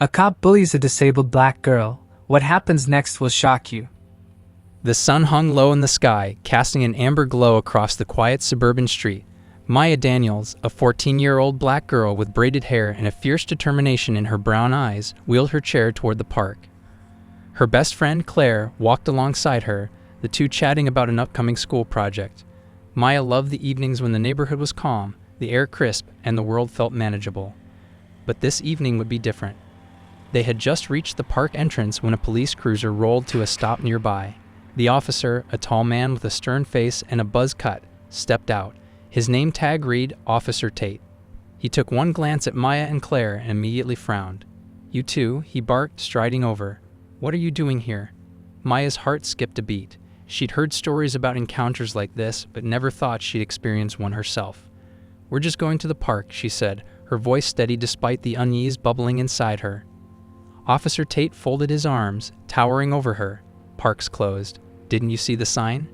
A cop bullies a disabled black girl. What happens next will shock you. The sun hung low in the sky, casting an amber glow across the quiet suburban street. Maya Daniels, a 14-year-old black girl with braided hair and a fierce determination in her brown eyes, wheeled her chair toward the park. Her best friend, Claire, walked alongside her, the two chatting about an upcoming school project. Maya loved the evenings when the neighborhood was calm, the air crisp, and the world felt manageable. But this evening would be different. They had just reached the park entrance when a police cruiser rolled to a stop nearby. The officer, a tall man with a stern face and a buzz cut, stepped out. His name tag read Officer Tate. He took one glance at Maya and Claire and immediately frowned. "You two," he barked, striding over. "What are you doing here?" Maya's heart skipped a beat. She'd heard stories about encounters like this, but never thought she'd experience one herself. "We're just going to the park," she said, her voice steady despite the unease bubbling inside her. Officer Tate folded his arms, towering over her. "Park's closed. Didn't you see the sign?"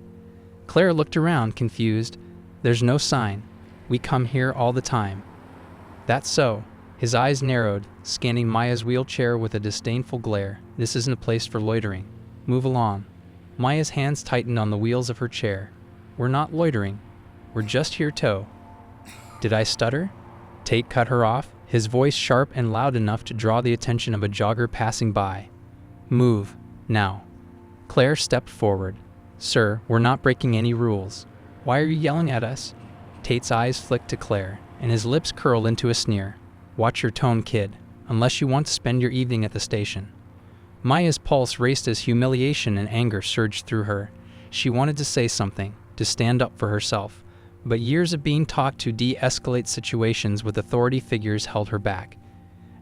Claire looked around, confused. "There's no sign. We come here all the time." "That's so." His eyes narrowed, scanning Maya's wheelchair with a disdainful glare. "This isn't a place for loitering. Move along." Maya's hands tightened on the wheels of her chair. "We're not loitering. We're just here to..." "Did I stutter?" Tate cut her off, his voice sharp and loud enough to draw the attention of a jogger passing by. "Move, now." Claire stepped forward. "Sir, we're not breaking any rules. Why are you yelling at us?" Tate's eyes flicked to Claire, and his lips curled into a sneer. "Watch your tone, kid, unless you want to spend your evening at the station." Maya's pulse raced as humiliation and anger surged through her. She wanted to say something, to stand up for herself, but years of being taught to de-escalate situations with authority figures held her back.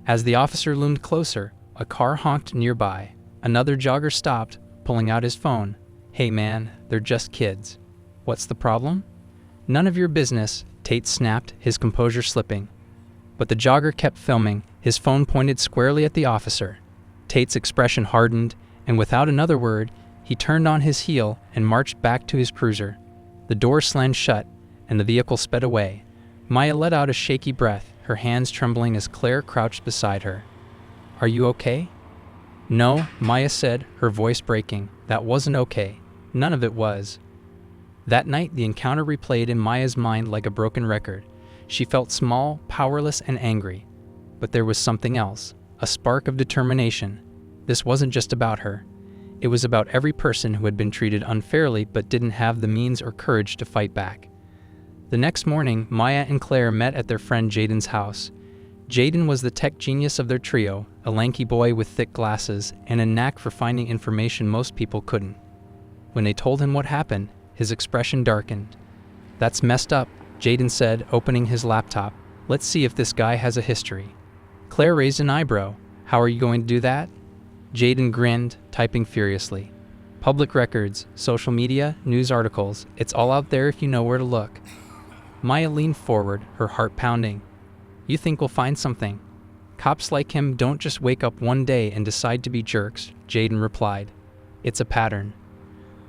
As the officer loomed closer, a car honked nearby. Another jogger stopped, pulling out his phone. "Hey man, they're just kids. What's the problem?" "None of your business," Tate snapped, his composure slipping. But the jogger kept filming, his phone pointed squarely at the officer. Tate's expression hardened, and without another word, he turned on his heel and marched back to his cruiser. The door slammed shut, and the vehicle sped away. Maya let out a shaky breath, her hands trembling as Claire crouched beside her. "Are you okay?" "No," Maya said, her voice breaking. "That wasn't okay. None of it was." That night, the encounter replayed in Maya's mind like a broken record. She felt small, powerless, and angry. But there was something else, a spark of determination. This wasn't just about her. It was about every person who had been treated unfairly but didn't have the means or courage to fight back. The next morning, Maya and Claire met at their friend Jaden's house. Jaden was the tech genius of their trio, a lanky boy with thick glasses and a knack for finding information most people couldn't. When they told him what happened, his expression darkened. "That's messed up," Jaden said, opening his laptop. "Let's see if this guy has a history." Claire raised an eyebrow. "How are you going to do that?" Jaden grinned, typing furiously. "Public records, social media, news articles, it's all out there if you know where to look." Maya leaned forward, her heart pounding. "You think we'll find something?" "Cops like him don't just wake up one day and decide to be jerks," Jaden replied. "It's a pattern."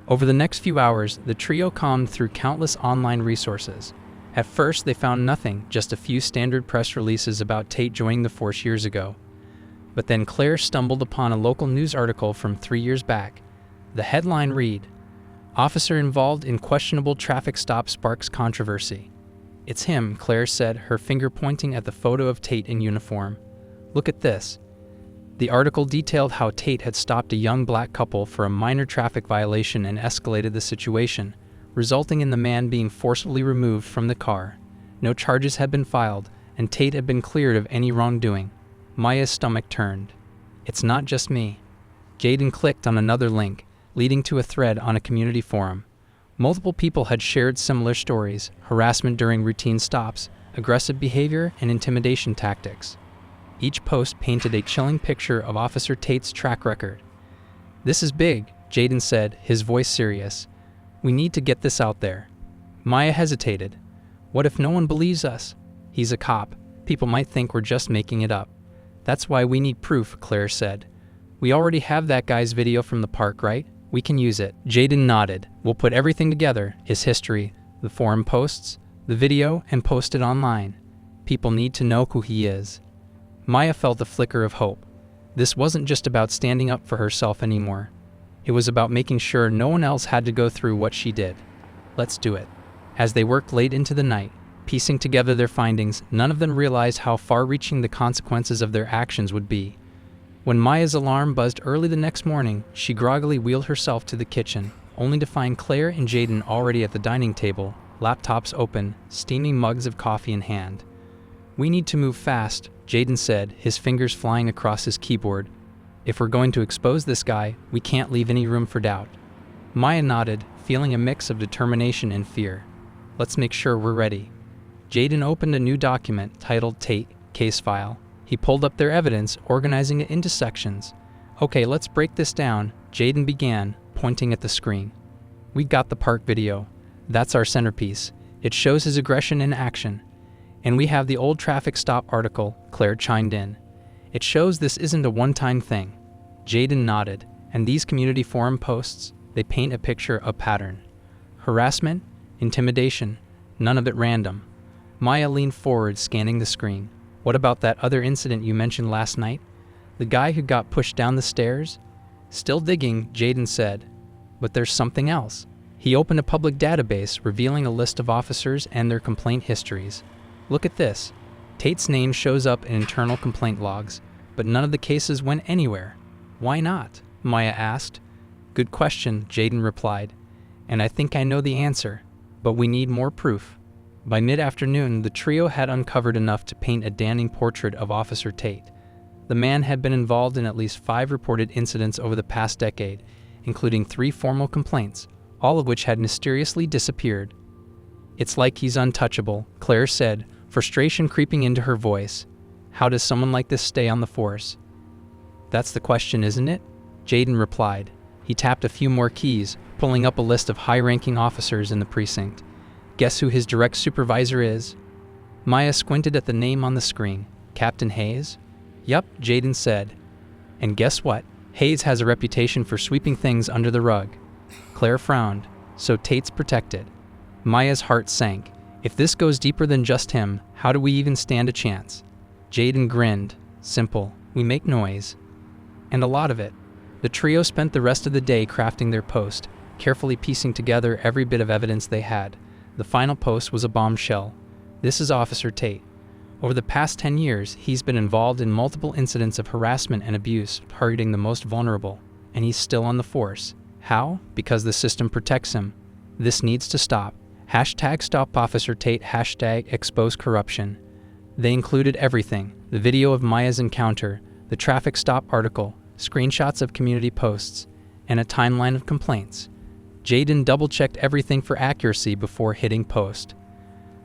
Over the next few hours, the trio combed through countless online resources. At first, they found nothing, just a few standard press releases about Tate joining the force years ago. But then Claire stumbled upon a local news article from 3 years back. The headline read, "Officer involved in questionable traffic stop sparks controversy." "It's him," Claire said, her finger pointing at the photo of Tate in uniform. "Look at this." The article detailed how Tate had stopped a young black couple for a minor traffic violation and escalated the situation, resulting in the man being forcibly removed from the car. No charges had been filed, and Tate had been cleared of any wrongdoing. Maya's stomach turned. "It's not just me." Jaden clicked on another link, leading to a thread on a community forum. Multiple people had shared similar stories: harassment during routine stops, aggressive behavior, and intimidation tactics. Each post painted a chilling picture of Officer Tate's track record. "This is big," Jaden said, his voice serious. "We need to get this out there." Maya hesitated. "What if no one believes us? He's a cop. People might think we're just making it up." "That's why we need proof," Claire said. "We already have that guy's video from the park, right? We can use it." Jaden nodded. "We'll put everything together, his history, the forum posts, the video, and post it online. People need to know who he is." Maya felt a flicker of hope. This wasn't just about standing up for herself anymore. It was about making sure no one else had to go through what she did. Let's do it. As they worked late into the night, piecing together their findings, none of them realized how far-reaching the consequences of their actions would be. When Maya's alarm buzzed early the next morning, she groggily wheeled herself to the kitchen, only to find Claire and Jaden already at the dining table, laptops open, steaming mugs of coffee in hand. "We need to move fast," Jaden said, his fingers flying across his keyboard. "If we're going to expose this guy, we can't leave any room for doubt." Maya nodded, feeling a mix of determination and fear. "Let's make sure we're ready." Jaden opened a new document titled Tate Case File. He pulled up their evidence, organizing it into sections. "Okay, let's break this down," Jaden began, pointing at the screen. "We got the park video. That's our centerpiece. It shows his aggression in action. And we have the old traffic stop article," Claire chimed in. "It shows this isn't a one-time thing." Jaden nodded. "And these community forum posts, they paint a picture of pattern. Harassment, intimidation, none of it random." Maya leaned forward, scanning the screen. "What about that other incident you mentioned last night? The guy who got pushed down the stairs?" "Still digging," Jaden said. "But there's something else." He opened a public database, revealing a list of officers and their complaint histories. "Look at this. Tate's name shows up in internal complaint logs, but none of the cases went anywhere. Why not?" Maya asked. "Good question," Jaden replied. "And I think I know the answer, but we need more proof." By mid-afternoon, the trio had uncovered enough to paint a damning portrait of Officer Tate. The man had been involved in at least 5 reported incidents over the past decade, including 3 formal complaints, all of which had mysteriously disappeared. "It's like he's untouchable," Claire said, frustration creeping into her voice. "How does someone like this stay on the force?" "That's the question, isn't it?" Jaden replied. He tapped a few more keys, pulling up a list of high-ranking officers in the precinct. "Guess who his direct supervisor is?" Maya squinted at the name on the screen. "Captain Hayes?" "Yup," Jaden said. "And guess what? Hayes has a reputation for sweeping things under the rug." Claire frowned. "So Tate's protected." Maya's heart sank. If this goes deeper than just him, how do we even stand a chance? Jaden grinned. "Simple. We make noise. And a lot of it." The trio spent the rest of the day crafting their post, carefully piecing together every bit of evidence they had. The final post was a bombshell. "This is Officer Tate. Over the past 10 years, he's been involved in multiple incidents of harassment and abuse, targeting the most vulnerable. And he's still on the force. How? Because the system protects him. This needs to stop. #StopOfficerTate, #ExposeCorruption. They included everything: the video of Maya's encounter, the traffic stop article, screenshots of community posts, and a timeline of complaints. Jaden double-checked everything for accuracy before hitting post.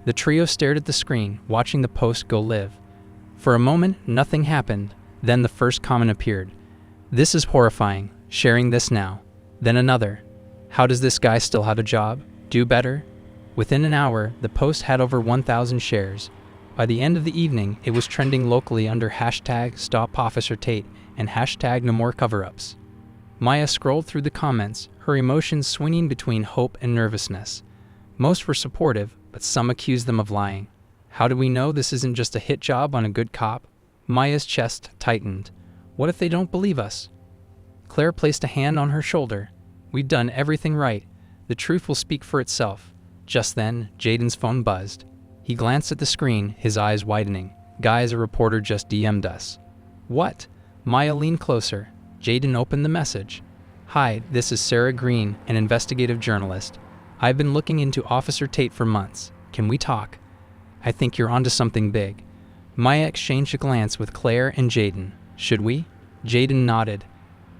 The trio stared at the screen, watching the post go live. For a moment, nothing happened. Then the first comment appeared. "This is horrifying. Sharing this now." Then another. "How does this guy still have a job? Do better?" Within an hour, the post had over 1,000 shares. By the end of the evening, it was trending locally under #StopOfficerTate and #NoMoreCoverups. Maya scrolled through the comments, her emotions swinging between hope and nervousness. Most were supportive, but some accused them of lying. How do we know this isn't just a hit job on a good cop? Maya's chest tightened. What if they don't believe us? Claire placed a hand on her shoulder. "We've done everything right. The truth will speak for itself." Just then, Jaden's phone buzzed. He glanced at the screen, his eyes widening. "Guys, a reporter just DM'd us." "What?" Maya leaned closer. Jaden opened the message. "Hi, this is Sarah Green, an investigative journalist. I've been looking into Officer Tate for months. Can we talk? I think you're onto something big." Maya exchanged a glance with Claire and Jaden. "Should we?" Jaden nodded.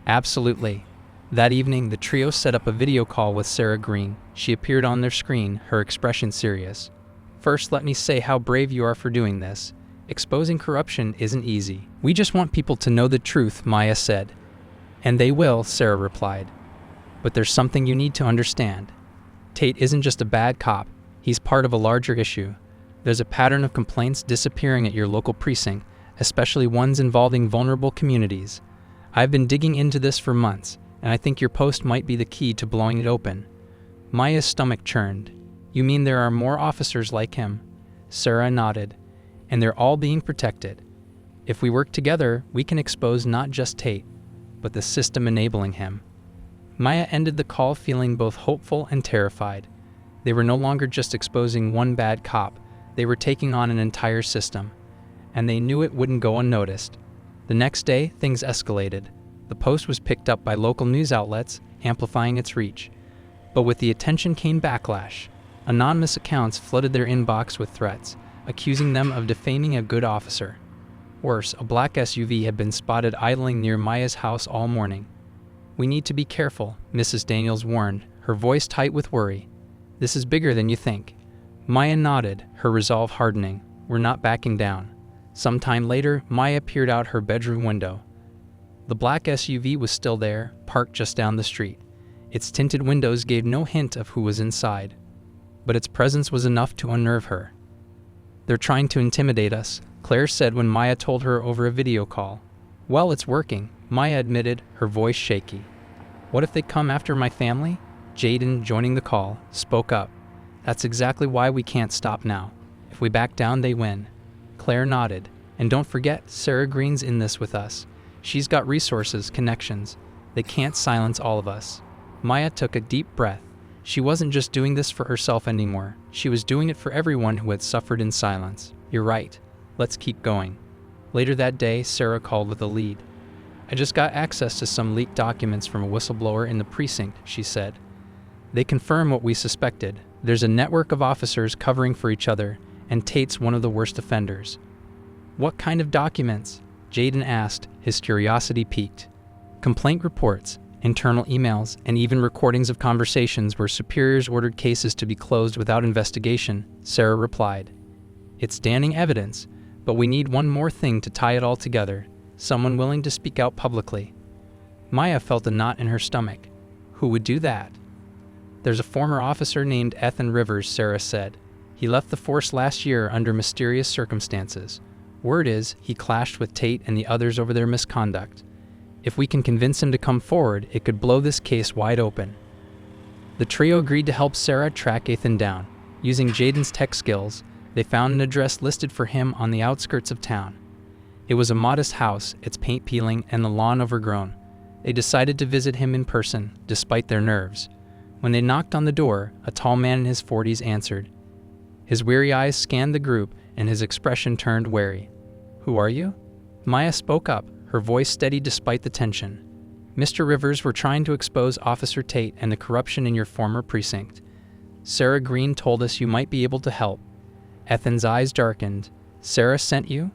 "Absolutely." That evening, the trio set up a video call with Sarah Green. She appeared on their screen, her expression serious. "First, let me say how brave you are for doing this. Exposing corruption isn't easy. We just want people to know the truth," Maya said. "And they will," Sarah replied. "But there's something you need to understand. Tate isn't just a bad cop. He's part of a larger issue. There's a pattern of complaints disappearing at your local precinct, especially ones involving vulnerable communities. I've been digging into this for months, and I think your post might be the key to blowing it open." Maya's stomach churned. "You mean there are more officers like him?" Sarah nodded. "And they're all being protected." If we work together, we can expose not just Tate, but the system enabling him. Maya ended the call feeling both hopeful and terrified. They were no longer just exposing one bad cop, they were taking on an entire system. And they knew it wouldn't go unnoticed. The next day, things escalated. The post was picked up by local news outlets, amplifying its reach. But with the attention came backlash. Anonymous accounts flooded their inbox with threats, accusing them of defaming a good officer. Worse, a black SUV had been spotted idling near Maya's house all morning. "We need to be careful," Mrs. Daniels warned, her voice tight with worry. "This is bigger than you think." Maya nodded, her resolve hardening. "We're not backing down." Sometime later, Maya peered out her bedroom window. The black SUV was still there, parked just down the street. Its tinted windows gave no hint of who was inside. But its presence was enough to unnerve her. "They're trying to intimidate us," Claire said when Maya told her over a video call. "Well, it's working," Maya admitted, her voice shaky. "What if they come after my family?" Jaden, joining the call, spoke up. "That's exactly why we can't stop now. If we back down, they win." Claire nodded. "And don't forget, Sarah Green's in this with us. She's got resources, connections. They can't silence all of us." Maya took a deep breath. She wasn't just doing this for herself anymore. She was doing it for everyone who had suffered in silence. "You're right. Let's keep going." Later that day, Sarah called with a lead. "I just got access to some leaked documents from a whistleblower in the precinct," she said. "They confirm what we suspected. There's a network of officers covering for each other, and Tate's one of the worst offenders." "What kind of documents?" Jaden asked, his curiosity piqued. "Complaint reports, internal emails, and even recordings of conversations where superiors ordered cases to be closed without investigation," Sarah replied. "It's damning evidence, but we need one more thing to tie it all together, someone willing to speak out publicly." Maya felt a knot in her stomach. Who would do that? "There's a former officer named Ethan Rivers," Sarah said. "He left the force last year under mysterious circumstances. Word is, he clashed with Tate and the others over their misconduct. If we can convince him to come forward, it could blow this case wide open." The trio agreed to help Sarah track Ethan down. Using Jaden's tech skills, they found an address listed for him on the outskirts of town. It was a modest house, its paint peeling and the lawn overgrown. They decided to visit him in person, despite their nerves. When they knocked on the door, a tall man in his 40s answered. His weary eyes scanned the group, and his expression turned wary. "Who are you?" Maya spoke up, her voice steady despite the tension. "Mr. Rivers, we're trying to expose Officer Tate and the corruption in your former precinct. Sarah Green told us you might be able to help." Ethan's eyes darkened. "Sarah sent you?"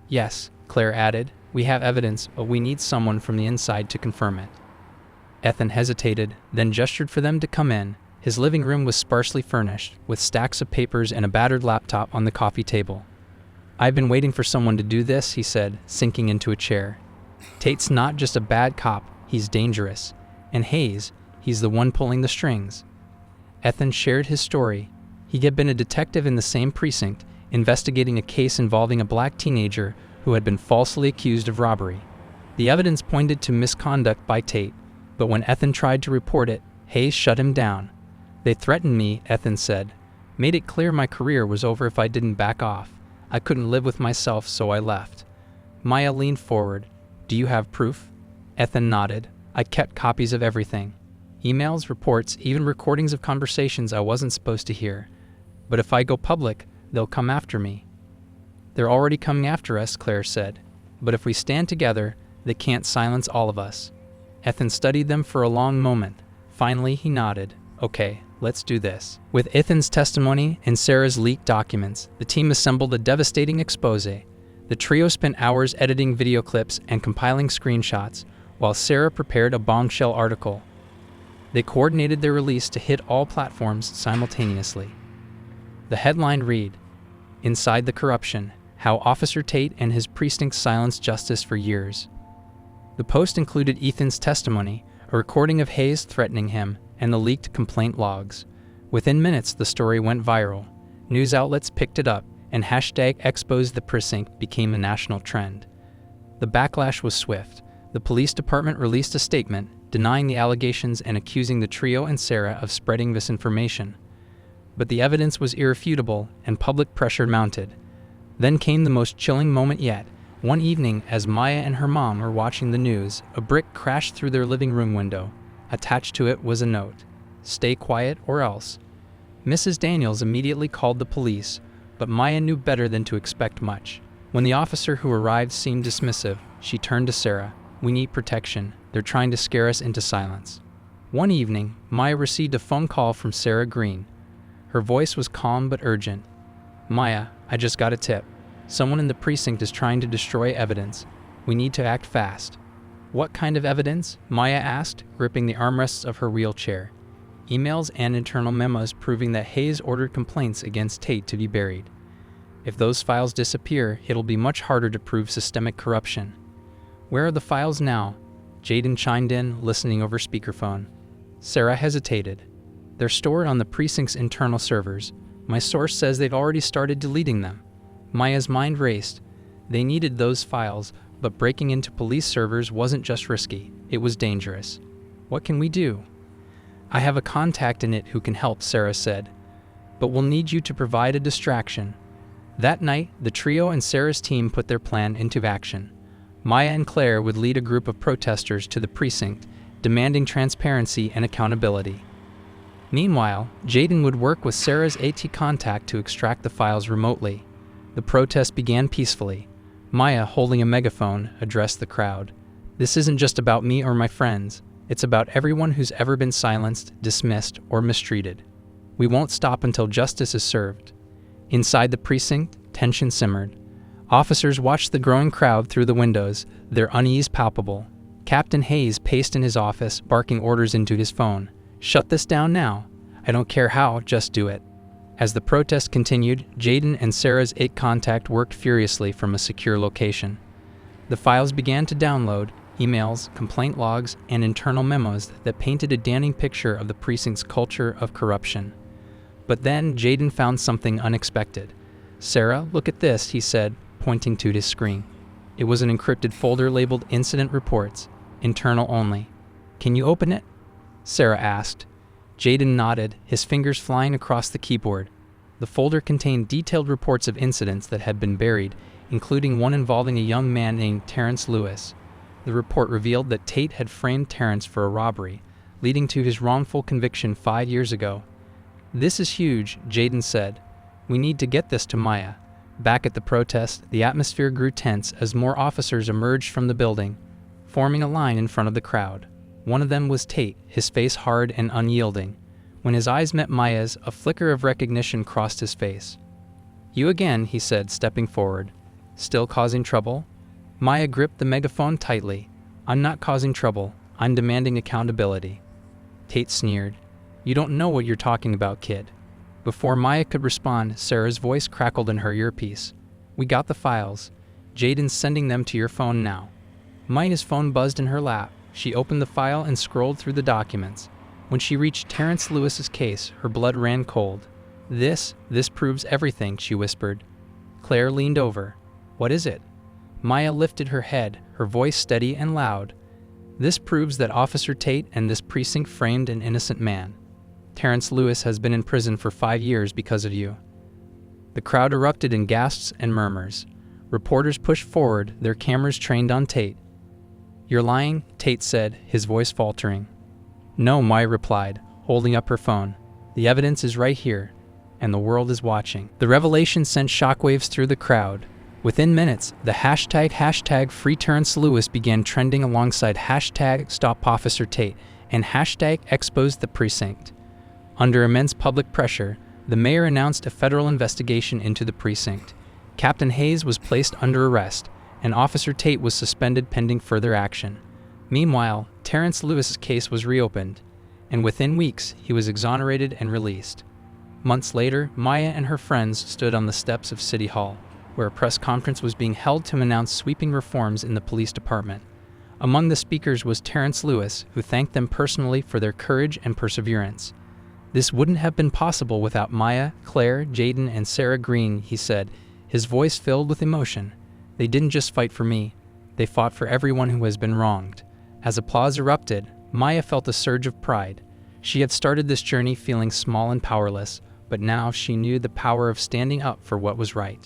"Yes," Claire added. "We have evidence, but we need someone from the inside to confirm it." Ethan hesitated, then gestured for them to come in. His living room was sparsely furnished, with stacks of papers and a battered laptop on the coffee table. "I've been waiting for someone to do this," he said, sinking into a chair. "Tate's not just a bad cop, he's dangerous. And Hayes, he's the one pulling the strings." Ethan shared his story. He had been a detective in the same precinct, investigating a case involving a black teenager who had been falsely accused of robbery. The evidence pointed to misconduct by Tate, but when Ethan tried to report it, Hayes shut him down. "They threatened me," Ethan said. "Made it clear my career was over if I didn't back off. I couldn't live with myself, so I left." Maya leaned forward. "Do you have proof?" Ethan nodded. "I kept copies of everything. Emails, reports, even recordings of conversations I wasn't supposed to hear. But if I go public, they'll come after me." "They're already coming after us," Claire said. "But if we stand together, they can't silence all of us." Ethan studied them for a long moment. Finally, he nodded. "Okay, let's do this." With Ethan's testimony and Sarah's leaked documents, the team assembled a devastating expose. The trio spent hours editing video clips and compiling screenshots, while Sarah prepared a bombshell article. They coordinated their release to hit all platforms simultaneously. The headline read, "Inside the Corruption: How Officer Tate and His Precinct Silenced Justice for Years." The post included Ethan's testimony, a recording of Hayes threatening him, and the leaked complaint logs. Within minutes, the story went viral. News outlets picked it up, and #ExposeThePrecinct became a national trend. The backlash was swift. The police department released a statement, denying the allegations and accusing the trio and Sarah of spreading misinformation. But the evidence was irrefutable, and public pressure mounted. Then came the most chilling moment yet, One evening, as Maya and her mom were watching the news, a brick crashed through their living room window. Attached to it was a note: "Stay quiet or else." Mrs. Daniels immediately called the police, but Maya knew better than to expect much. When the officer who arrived seemed dismissive, she turned to Sarah. "We need protection. They're trying to scare us into silence." One evening, Maya received a phone call from Sarah Green. Her voice was calm but urgent. "Maya, I just got a tip. Someone in the precinct is trying to destroy evidence. We need to act fast." "What kind of evidence?" Maya asked, gripping the armrests of her wheelchair. "Emails and internal memos proving that Hayes ordered complaints against Tate to be buried. If those files disappear, it'll be much harder to prove systemic corruption." "Where are the files now?" Jaden chimed in, listening over speakerphone. Sarah hesitated. "They're stored on the precinct's internal servers. My source says they've already started deleting them." Maya's mind raced. They needed those files, but breaking into police servers wasn't just risky, it was dangerous. "What can we do?" "I have a contact in it who can help," Sarah said. "But we'll need you to provide a distraction." That night, the trio and Sarah's team put their plan into action. Maya and Claire would lead a group of protesters to the precinct, demanding transparency and accountability. Meanwhile, Jaden would work with Sarah's AT contact to extract the files remotely. The protest began peacefully. Maya, holding a megaphone, addressed the crowd. "This isn't just about me or my friends. It's about everyone who's ever been silenced, dismissed, or mistreated. We won't stop until justice is served." Inside the precinct, tension simmered. Officers watched the growing crowd through the windows, their unease palpable. Captain Hayes paced in his office, barking orders into his phone. "Shut this down now. I don't care how, just do it." As the protest continued, Jaden and Sarah's AT contact worked furiously from a secure location. The files began to download: emails, complaint logs, and internal memos that painted a damning picture of the precinct's culture of corruption. But then Jaden found something unexpected. "Sarah, look at this," he said, pointing to his screen. It was an encrypted folder labeled Incident Reports, internal only. "Can you open it?" Sarah asked. Jaden nodded, his fingers flying across the keyboard. The folder contained detailed reports of incidents that had been buried, including one involving a young man named Terrence Lewis. The report revealed that Tate had framed Terrence for a robbery, leading to his wrongful conviction 5 years ago. "This is huge," Jaden said. "We need to get this to Maya." Back at the protest, the atmosphere grew tense as more officers emerged from the building, forming a line in front of the crowd. One of them was Tate, his face hard and unyielding. When his eyes met Maya's, a flicker of recognition crossed his face. "You again," he said, stepping forward. "Still causing trouble?" Maya gripped the megaphone tightly. "I'm not causing trouble. I'm demanding accountability." Tate sneered. "You don't know what you're talking about, kid." Before Maya could respond, Sarah's voice crackled in her earpiece. "We got the files. Jaden's sending them to your phone now." Maya's phone buzzed in her lap. She opened the file and scrolled through the documents. When she reached Terrence Lewis's case, her blood ran cold. This proves everything," she whispered. Claire leaned over. "What is it?" Maya lifted her head, her voice steady and loud. "This proves that Officer Tate and this precinct framed an innocent man. Terrence Lewis has been in prison for 5 years because of you." The crowd erupted in gasps and murmurs. Reporters pushed forward, their cameras trained on Tate. "You're lying," Tate said, his voice faltering. "No," Maya replied, holding up her phone. "The evidence is right here, and the world is watching." The revelation sent shockwaves through the crowd. Within minutes, the hashtag Free Terrence Lewis began trending alongside hashtag Stop Officer Tate and hashtag Expose the Precinct. Under immense public pressure, the mayor announced a federal investigation into the precinct. Captain Hayes was placed under arrest, and Officer Tate was suspended pending further action. Meanwhile, Terrence Lewis's case was reopened, and within weeks, he was exonerated and released. Months later, Maya and her friends stood on the steps of City Hall, where a press conference was being held to announce sweeping reforms in the police department. Among the speakers was Terrence Lewis, who thanked them personally for their courage and perseverance. "This wouldn't have been possible without Maya, Claire, Jaden, and Sarah Green," he said, his voice filled with emotion. "They didn't just fight for me. They fought for everyone who has been wronged." As applause erupted, Maya felt a surge of pride. She had started this journey feeling small and powerless, but now she knew the power of standing up for what was right.